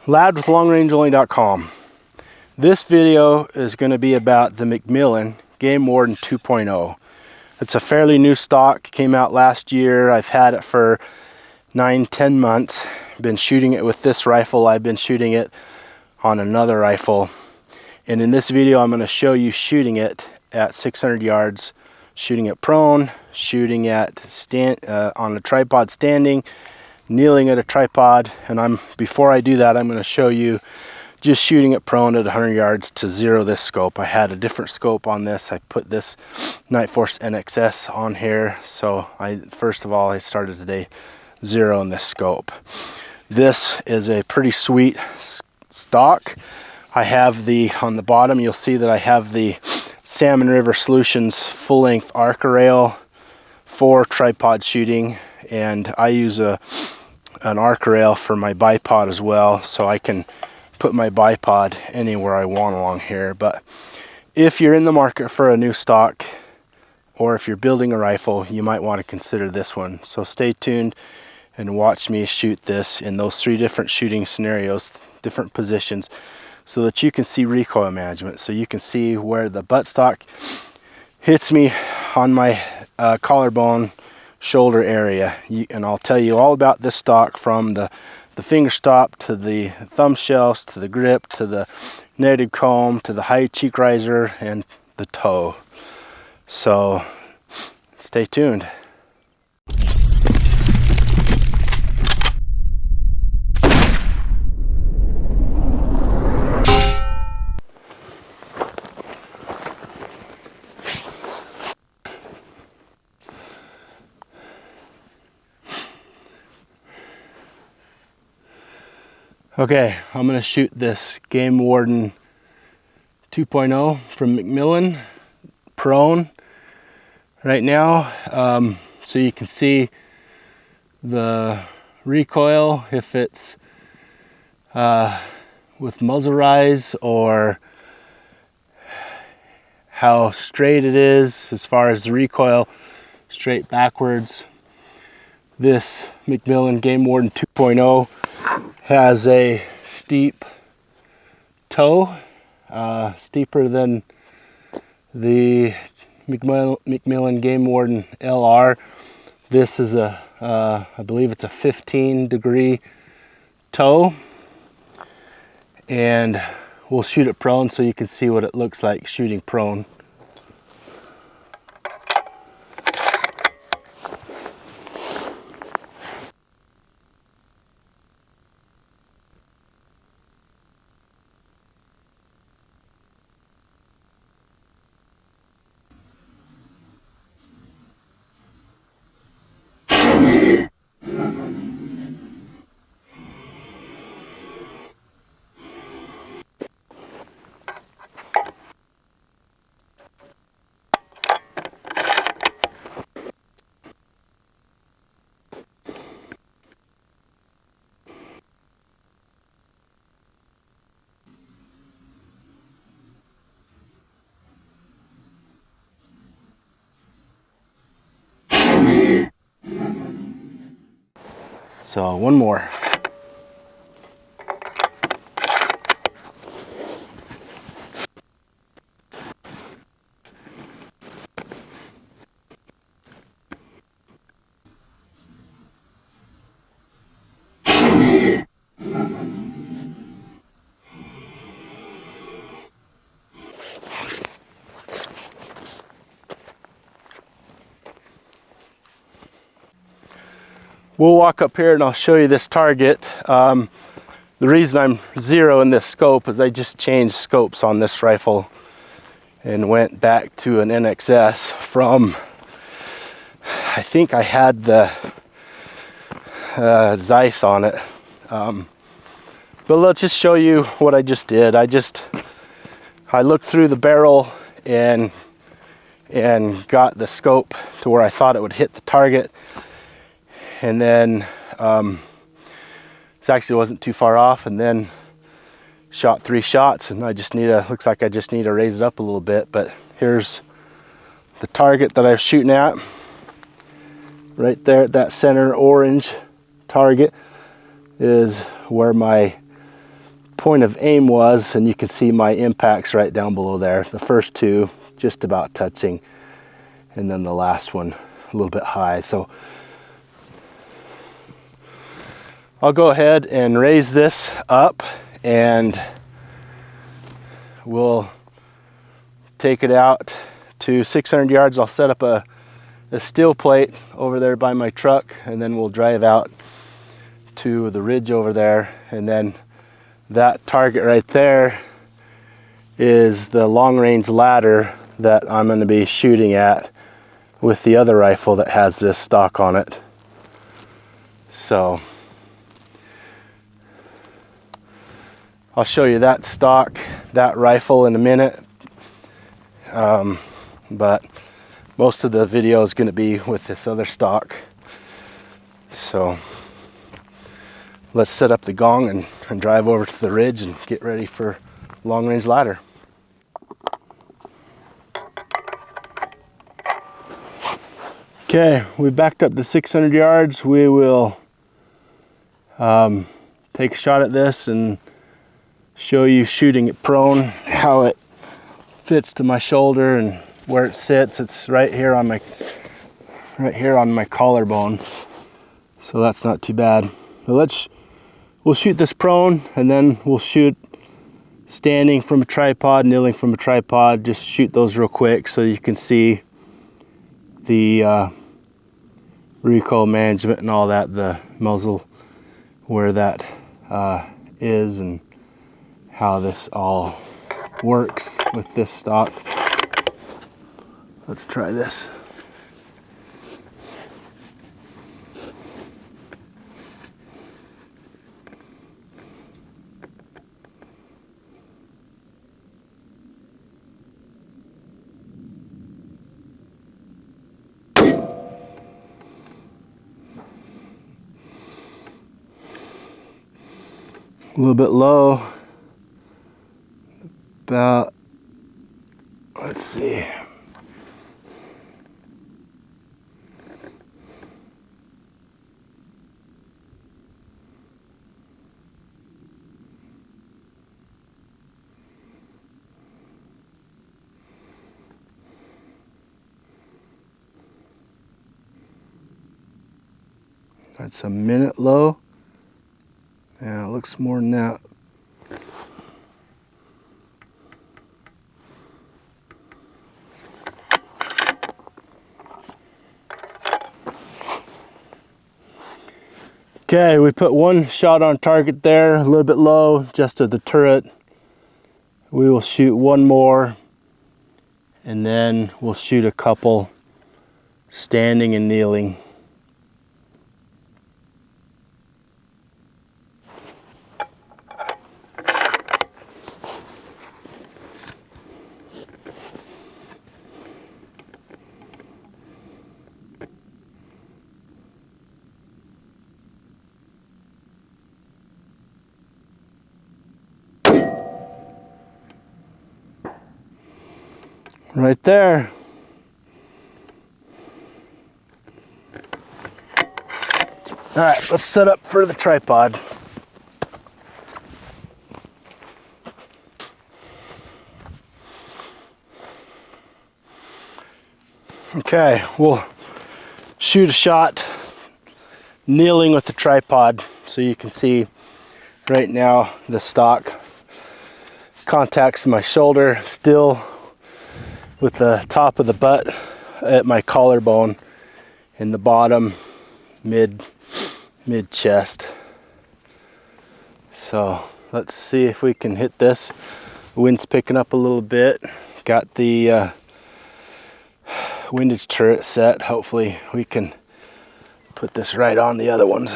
ladwithlongrangeonly.com. This video is going to be about the McMillan Game Warden 2.0. It's a fairly new stock, came out last year. I've had it for 9-10 months. Been shooting it with this rifle. I've been shooting it on another rifle. And in this video I'm going to show you shooting it at 600 yards, shooting it prone, shooting at on a tripod standing, kneeling at a tripod, and before I do that I'm going to show you just shooting it prone at 100 yards to zero this scope. I had a different scope on this. I put this Night Force NXS on here, so first of all I started today zeroing this scope. This is a pretty sweet stock. I have on the bottom you'll see that I have the Salmon River Solutions full-length Arca rail for tripod shooting, and I use an Arca rail for my bipod as well, so I can put my bipod anywhere I want along here. But if you're in the market for a new stock, or if you're building a rifle, you might want to consider this one. So stay tuned and watch me shoot this in those 3 different shooting scenarios, different positions, so that you can see recoil management, so you can see where the buttstock hits me on my collarbone, shoulder area. And I'll tell you all about this stock, from the finger stop to the thumb shelves to the grip to the netted comb to the high cheek riser and the toe. So stay tuned. Okay, I'm going to shoot this Game Warden 2.0 from McMillan prone right now, so you can see the recoil, if it's with muzzle rise, or how straight it is as far as the recoil, straight backwards. This McMillan Game Warden 2.0 has a steep toe, steeper than the McMillan Game Warden LR. This is I believe it's a 15-degree toe, and we'll shoot it prone so you can see what it looks like shooting prone. So one more. We'll walk up here and I'll show you this target. The reason I'm zeroing this scope is I just changed scopes on this rifle and went back to an NXS from, I think I had the Zeiss on it. But let's just show you what I just did. I looked through the barrel and got the scope to where I thought it would hit the target. And then it actually wasn't too far off, and then shot 3 shots, and looks like I just need to raise it up a little bit. But here's the target that I was shooting at. Right there at that center orange target is where my point of aim was, and you can see my impacts right down below there. The first two just about touching, and then the last one a little bit high. So I'll go ahead and raise this up, and we'll take it out to 600 yards. I'll set up a steel plate over there by my truck, and then we'll drive out to the ridge over there, and then that target right there is the long range ladder that I'm going to be shooting at with the other rifle that has this stock on it. So I'll show you that stock, that rifle in a minute, but most of the video is going to be with this other stock. So let's set up the gong and drive over to the ridge and get ready for long range ladder. Okay, we backed up to 600 yards. We will take a shot at this and show you shooting it prone, how it fits to my shoulder and where it sits. It's right here on my collarbone, so that's not too bad. So we'll shoot this prone, and then we'll shoot standing from a tripod, kneeling from a tripod. Just shoot those real quick so you can see the recoil management and all that, the muzzle, where that is, and how this all works with this stock. Let's try this. A little bit low, about, let's see, that's a minute low. Yeah, it looks more than that. Okay, we put one shot on target there, a little bit low, just at the turret. We will shoot one more, and then we'll shoot a couple standing and kneeling. Right there. All right, let's set up for the tripod. Okay, we'll shoot a shot kneeling with the tripod, so you can see right now the stock contacts my shoulder, still with the top of the butt at my collarbone, and the bottom mid chest. So let's see if we can hit this. The wind's picking up a little bit. Got the windage turret set. Hopefully we can put this right on the other ones.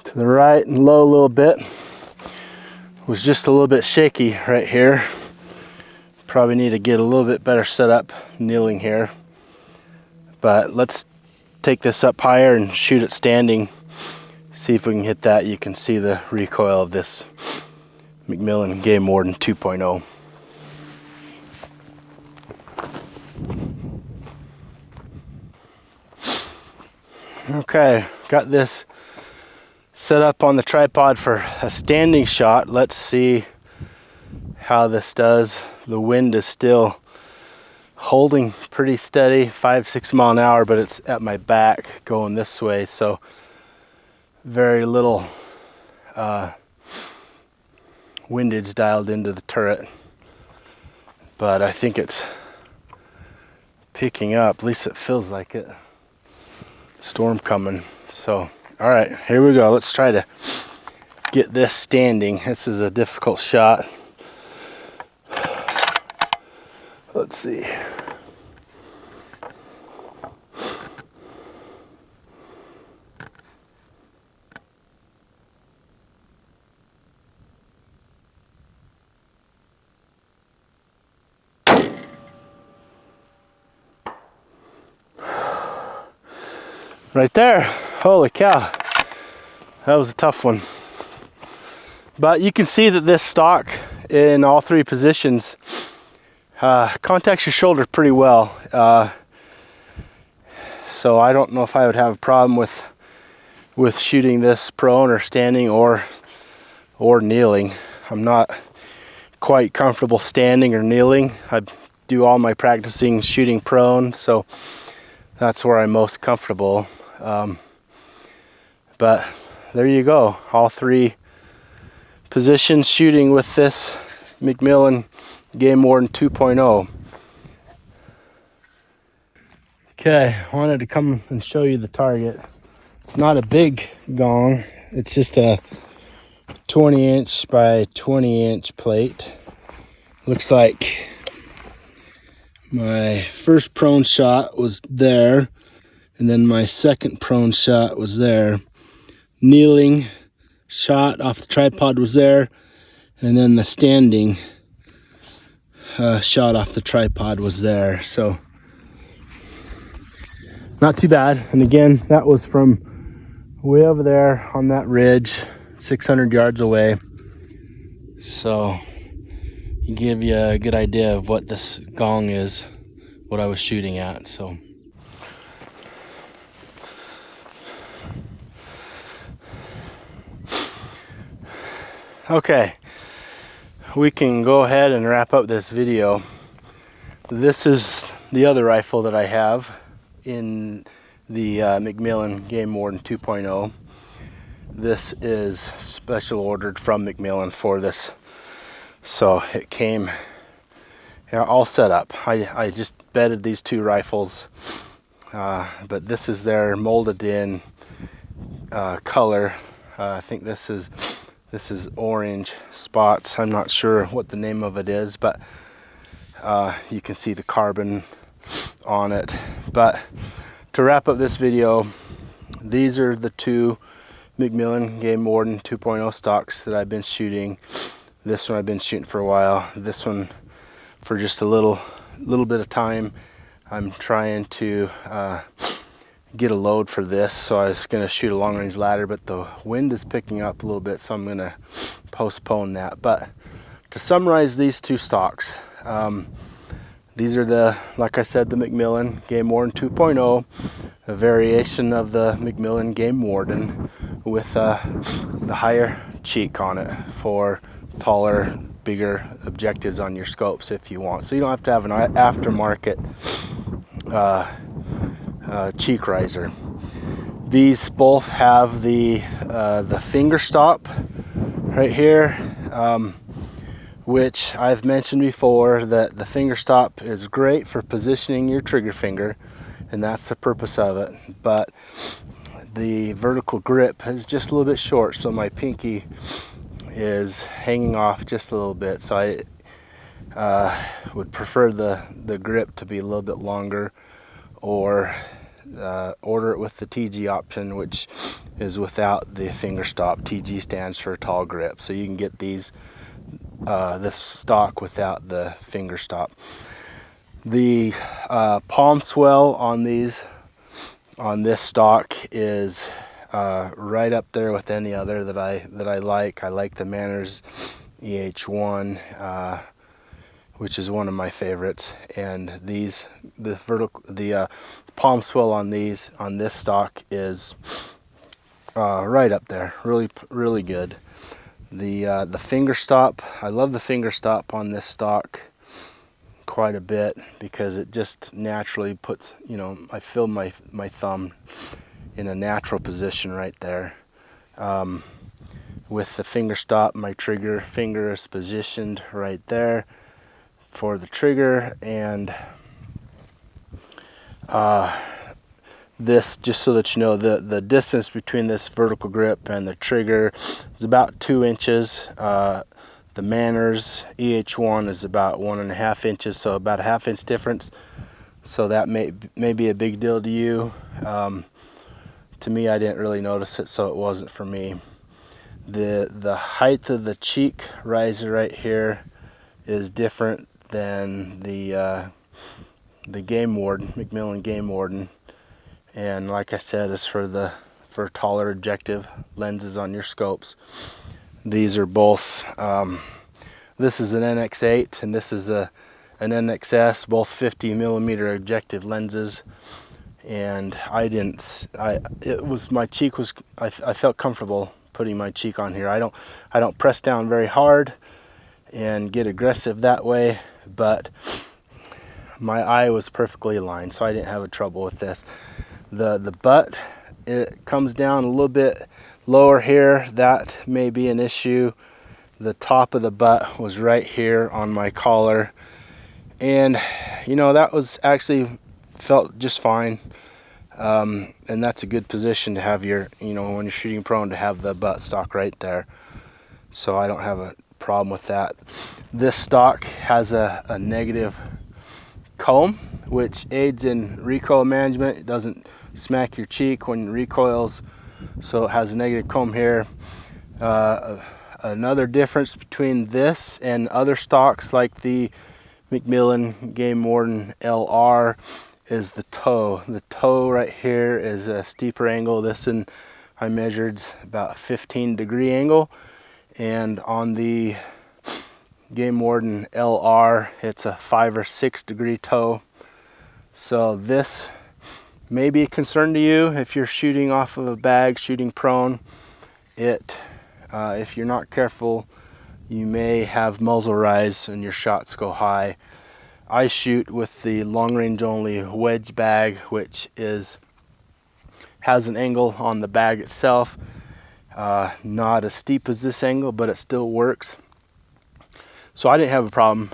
To the right and low a little bit. Was just a little bit shaky right here, Probably need to get a little bit better setup kneeling here. But let's take this up higher and shoot it standing. See if we can hit that. You can see the recoil of this McMillan Game Warden 2.0. Okay, got this set up on the tripod for a standing shot. Let's see how this does. The wind is still holding pretty steady, 5-6 mile an hour, but it's at my back going this way, so very little windage dialed into the turret. But I think it's picking up, at least it feels like it. Storm coming. So all right, here we go. Let's try to get this standing. This is a difficult shot. Let's see. Right there. Holy cow. That was a tough one. But you can see that this stock in all three positions contacts your shoulder pretty well. So I don't know if I would have a problem with shooting this prone or standing or kneeling. I'm not quite comfortable standing or kneeling. I do all my practicing shooting prone, so that's where I'm most comfortable. But there you go, all three positions shooting with this McMillan Game Warden 2.0. Okay, I wanted to come and show you the target. It's not a big gong, it's just a 20-inch by 20-inch plate. Looks like my first prone shot was there, and then my second prone shot was there. Kneeling shot off the tripod was there, and then the standing shot off the tripod was there. So not too bad. And again, that was from way over there on that ridge, 600 yards away. So give you a good idea of what this gong is, what I was shooting at. So okay, we can go ahead and wrap up this video. This is the other rifle that I have in the McMillan Game Warden 2.0. This is special ordered from McMillan for this, so it came all set up. I just bedded these two rifles, but this is their molded in color. I think this is orange spots. I'm not sure what the name of it is, but you can see the carbon on it. But to wrap up this video, these are the two McMillan Game Warden 2.0 stocks that I've been shooting. This one I've been shooting for a while. This one for just a little bit of time. I'm trying to get a load for this, so I was going to shoot a long range ladder, but the wind is picking up a little bit, so I'm going to postpone that. But to summarize these two stocks, these are like I said, the McMillan Game Warden 2.0, a variation of the McMillan Game Warden with the higher cheek on it for taller, bigger objectives on your scopes if you want. So you don't have to have an aftermarket cheek riser. These both have the finger stop right here, which I've mentioned before that the finger stop is great for positioning your trigger finger, and that's the purpose of it. But the vertical grip is just a little bit short, so my pinky is hanging off just a little bit. So I would prefer the grip to be a little bit longer, or order it with the TG option, which is without the finger stop. TG stands for tall grip. So you can get these this stock without the finger stop. The palm swell on this stock is right up there with any other that I like. I like the Manners EH1, which is one of my favorites, and the palm swell on this stock is right up there. Really good. The finger stop, I love the finger stop on this stock quite a bit because it just naturally puts, I feel my thumb in a natural position right there. With the finger stop, my trigger finger is positioned right there for the trigger, and this, just so that you know, the distance between this vertical grip and the trigger is about 2 inches. The Manners EH1 is about 1.5 inches, so about a ½ inch difference. So that may be a big deal to you. To me, I didn't really notice it, so it wasn't for me. The height of the cheek riser right here is different than the Game Warden, McMillan Game Warden, and like I said, is for taller objective lenses on your scopes. These are both, this is an NX8 and this is an NXS, both 50mm objective lenses. And I felt comfortable putting my cheek on here. I don't press down very hard and get aggressive that way, but my eye was perfectly aligned, so I didn't have a trouble with this. The butt, it comes down a little bit lower here. That may be an issue. The top of the butt was right here on my collar, and that was actually felt just fine. And that's a good position to have your, when you're shooting prone, to have the butt stock right there. So I don't have a problem with that. This stock has a negative comb, which aids in recoil management. It doesn't smack your cheek when it recoils, so it has a negative comb here. Another difference between this and other stocks like the McMillan Game Warden LR is the toe. The toe right here is a steeper angle. I measured about a 15-degree angle, and on the Game Warden LR it's a 5 or 6 degree toe. So this may be a concern to you if you're shooting off of a bag, shooting prone. If you're not careful, you may have muzzle rise and your shots go high. I shoot with the long range only wedge bag, which has an angle on the bag itself, not as steep as this angle, but it still works. So I didn't have a problem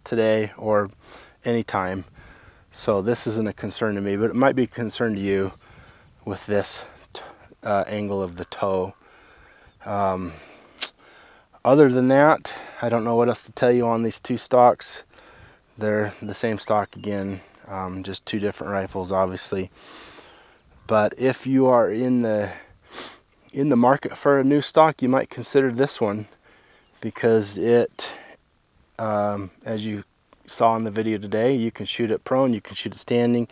today or any time. So this isn't a concern to me, but it might be a concern to you with this angle of the toe. Other than that, I don't know what else to tell you on these two stocks. They're the same stock again, just two different rifles, obviously. But if you are in the market for a new stock, you might consider this one, because it, as you saw in the video today, you can shoot it prone, you can shoot it standing,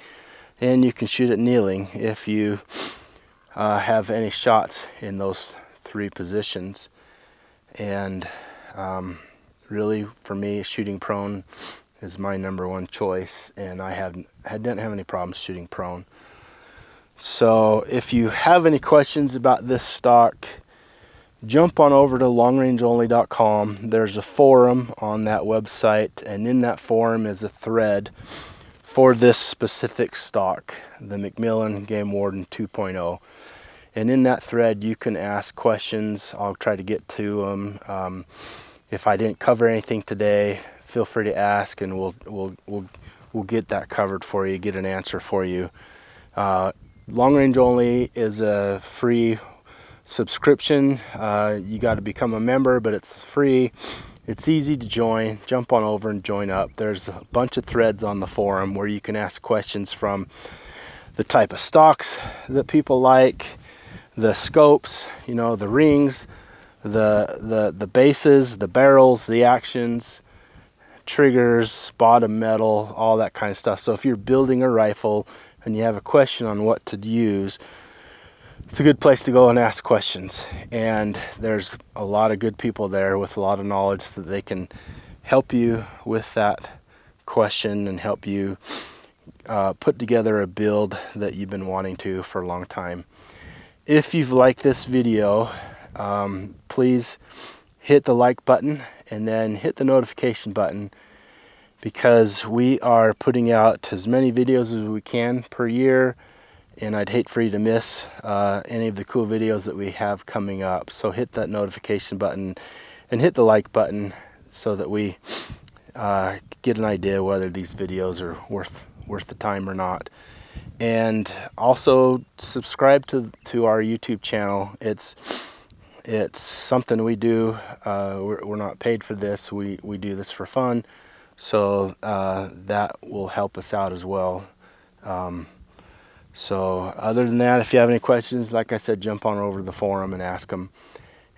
and you can shoot it kneeling if you have any shots in those 3 positions. And really, for me, shooting prone is my #1 choice, and I didn't have any problems shooting prone. So if you have any questions about this stock, jump on over to longrangeonly.com. There's a forum on that website, and in that forum is a thread for this specific stock, the McMillan Game Warden 2.0. And in that thread, you can ask questions. I'll try to get to them. If I didn't cover anything today, feel free to ask, and we'll get that covered for you, get an answer for you. Long Range Only is a free subscription. You got to become a member, but it's free. It's easy to join. Jump on over and join up. There's a bunch of threads on the forum where you can ask questions from the type of stocks that people like, the scopes, the rings, the bases, the barrels, the actions, triggers, bottom metal, all that kind of stuff. So if you're building a rifle and you have a question on what to use, it's a good place to go and ask questions. And there's a lot of good people there with a lot of knowledge that they can help you with that question and help you put together a build that you've been wanting to for a long time. If you've liked this video, please hit the like button and then hit the notification button, because we are putting out as many videos as we can per year, and I'd hate for you to miss any of the cool videos that we have coming up. So hit that notification button and hit the like button so that we get an idea whether these videos are worth the time or not. And also subscribe to our YouTube channel. It's something we do. We're not paid for this. We do this for fun. So that will help us out as well. So other than that, if you have any questions, like I said, jump on over to the forum and ask them.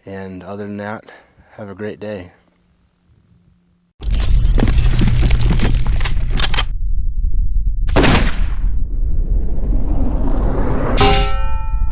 And other than that, have a great day.